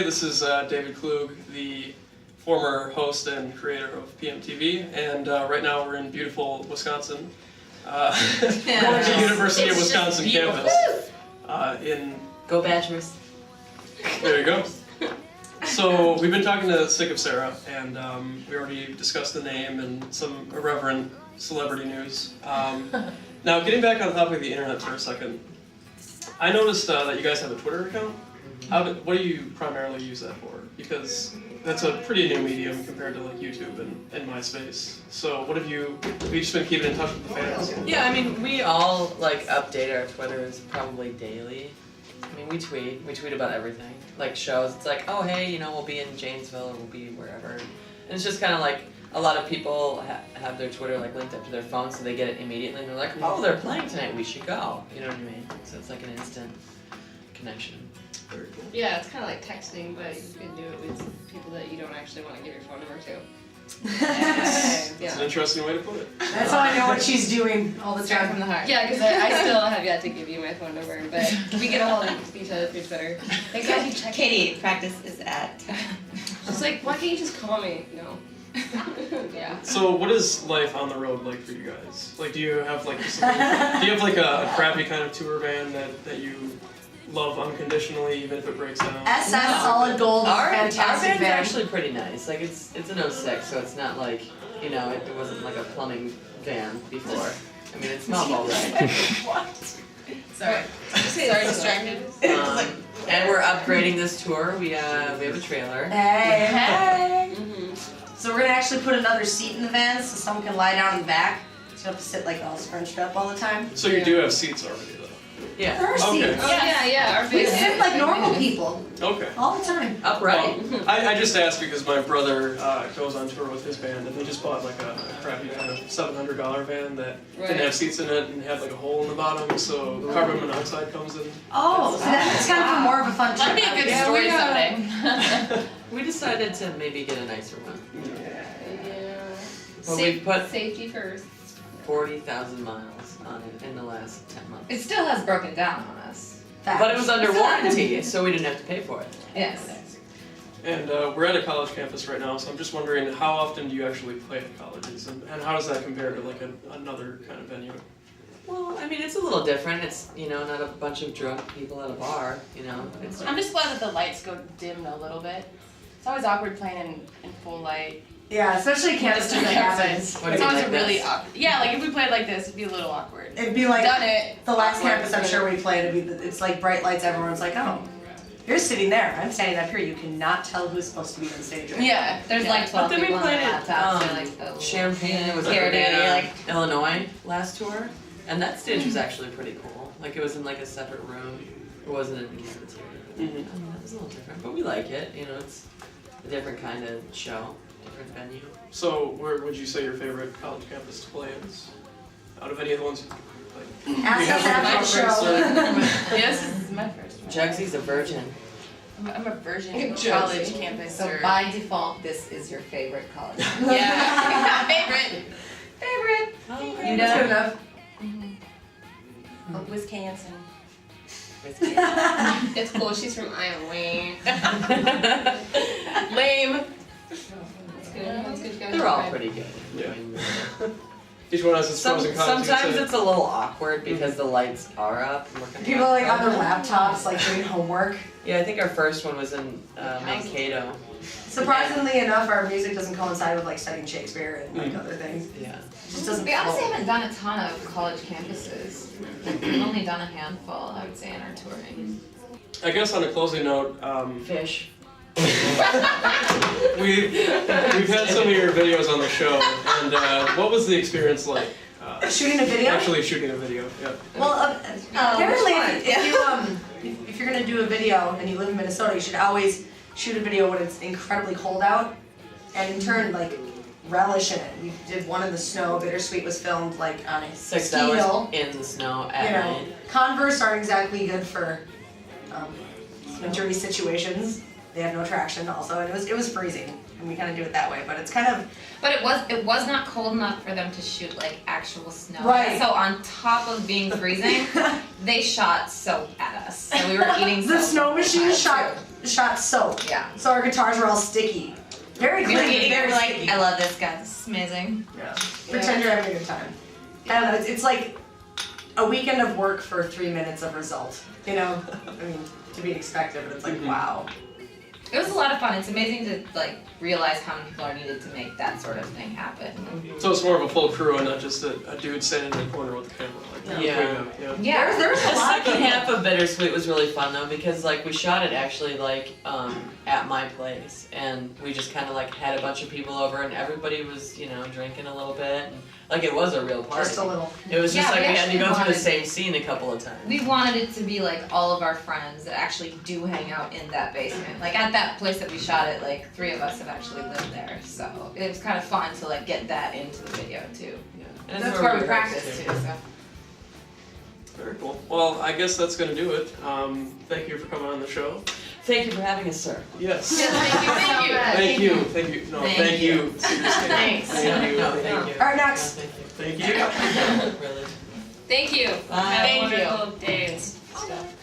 this is David Klug, the former host and creator of PMTV, and right now we're in beautiful Wisconsin, going to University of Wisconsin campus. Go Badgers. There you go. So we've been talking to Sick of Sarah, and we already discussed the name and some irreverent celebrity news. Now, getting back on the topic of the internet for a second, I noticed that you guys have a Twitter account. What do you primarily use that for? Because that's a pretty new medium compared to like YouTube and MySpace. So what have you just been keeping in touch with the fans? Yeah, I mean, we all like update our Twitters probably daily. I mean, we tweet about everything, like shows. It's like, oh hey, you know, we'll be in Janesville or we'll be wherever. And it's just kind of like a lot of people have their Twitter like linked up to their phone, so they get it immediately, and they're like, oh, they're playing tonight, we should go. You know what I mean? So it's like an instant connection. Very cool. Yeah, it's kind of like texting, but you can do it with people that you don't actually want to give your phone number to. That's an interesting way to put it. That's how I know what she's doing all the Straight time. from the heart. Yeah, because I still have yet to give you my phone number, but we get a hold of each other through Twitter. Thanks, guys. Katie, practice is at. She's like, why can't you just call me? No. Yeah. So what is life on the road like for you guys? Like, do you have like a crappy kind of tour van that you love unconditionally, even if it breaks down? SS Solid Gold, Our fantastic van's van. actually pretty nice. Like it's an 06, so it's not like, you know, it wasn't like a plumbing van before. I mean, it smells all right. What? Sorry, distracted. And we're upgrading this tour. We have a trailer. Hey, hey. So we're gonna actually put another seat in the van so someone can lie down in the back. So you don't have to sit like all scrunched up all the time. So you do have seats already, though. Yeah. There are Okay. seats. Oh, yeah. Our We van. sit like normal people Okay. all the time. Upright. Well, I just asked because my brother goes on tour with his band, and they just bought like a crappy kind of $700 van that didn't have seats in it and had like a hole in the bottom, so carbon monoxide comes in. Oh, so that's kind of more of a fun trip. That'd be a good story someday. We decided to maybe get a nicer one. Yeah. Well, we put safety first. 40,000 miles on it in the last 10 months. It still has broken down on us. But it was under warranty, so we didn't have to pay for it. Yes. And we're at a college campus right now, so I'm just wondering, how often do you actually play at colleges, and how does that compare to like another kind of venue? Well, I mean, it's a little different. It's, you know, not a bunch of drunk people at a bar, you know. It's I'm just glad that the lights go dim a little bit. It's always awkward playing in full light. Yeah, especially campus When that it's happens. It's What do you always like really this? awkward. Yeah, like if we played like this, it'd be a little awkward. It'd be like Done it. the last Awkward. campus I'm sure we played. It's like bright lights. Everyone's like, oh, you're sitting there. I'm standing up here. You cannot tell who's supposed to be on stage. Right Yeah. There's like 12 But then we people on played the at laptops. They're like, oh. Champaign. It was Here, in Illinois last tour, and that stage was actually pretty cool. Like it was in like a separate room. It wasn't in the cafeteria. I mean, that was a little different, but we like it. You know, it's a different kind of show, different venue. So where would you say your favorite college campus to play is? Out of any of the ones you played? Ask us after the show. Yes, this is my first one. Jugsy's a virgin. I'm a virgin of Josie. college campus. So or- by default, this is your favorite college. Yeah. Favorite. Favorite. Oh, You know. Good enough. Wisconsin. It's cool. She's from Iowa. Lame. That's good. That's good. You guys They're all tried. pretty good. Yeah. I mean, Each one has its pros and cons. sometimes you'd say. it's a little awkward because the lights are up. And we're kind of People like on their laptops, like doing homework. Yeah, I think our first one was in Mankato. Surprisingly enough, our music doesn't coincide with like studying Shakespeare and like other things. Yeah. It just doesn't We honestly flow. haven't done a ton of college campuses. We've only done a handful, I would say, in our touring. I guess on a closing note, Fish. we've had some of your videos on the show, and what was the experience like? Shooting a video? Actually shooting a video, yeah. Well, apparently, which one? if you're gonna do a video and you live in Minnesota, you should always shoot a video when it's incredibly cold out, and in turn, like, relish in it. We did one in the snow. Bittersweet was filmed like on a 6 ski hours hill. in the snow at You know, night. Converse aren't exactly good for wintry situations. They have no traction also, and it was freezing, and we kind of do it that way. But it's kind of But it was not cold enough for them to shoot like actual snow. Right. So on top of being freezing, they shot soap at us. So we were eating the soap snow machine all the time, shot soap. Yeah. So our guitars were all sticky. Very We were clean, eating, very we're like, sticky. I love this guy, this is amazing. Yeah. Pretend you're having a good time. I don't know, it's like a weekend of work for 3 minutes of result. You know? I mean, to be expected, but it's like, wow. It was a lot of fun. It's amazing to like realize how many people are needed to make that sort of thing happen. So it's more of a full crew and not just a dude standing in the corner with the camera. Like, Yeah. Yeah. There was a The lot of second people. half of Bittersweet was really fun though because like we shot it actually like at my place and we just kind of like had a bunch of people over and everybody was drinking a little bit and like it was a real party. Just a little. It was just Yeah, like we we had to actually go through the wanted- same scene a couple of times. We wanted it to be like all of our friends that actually do hang out in that basement. Like at that place that we shot it, like 3 of us have actually lived there. So it was kind of fun to like get that into the video too. And That's where where we rehearsed practiced too. too, so. Very cool. Well, I guess that's going to do it. Thank you for coming on the show. Thank you for having us, sir. Yes. Thank you. Thank you. Thank you. No, Thank thank you. you. Seriously. Thanks. Thank you. No, thank you. Alright, next. Thank you. Thank you. Really. Thank you. Bye. Have a Thank you. wonderful day and stuff.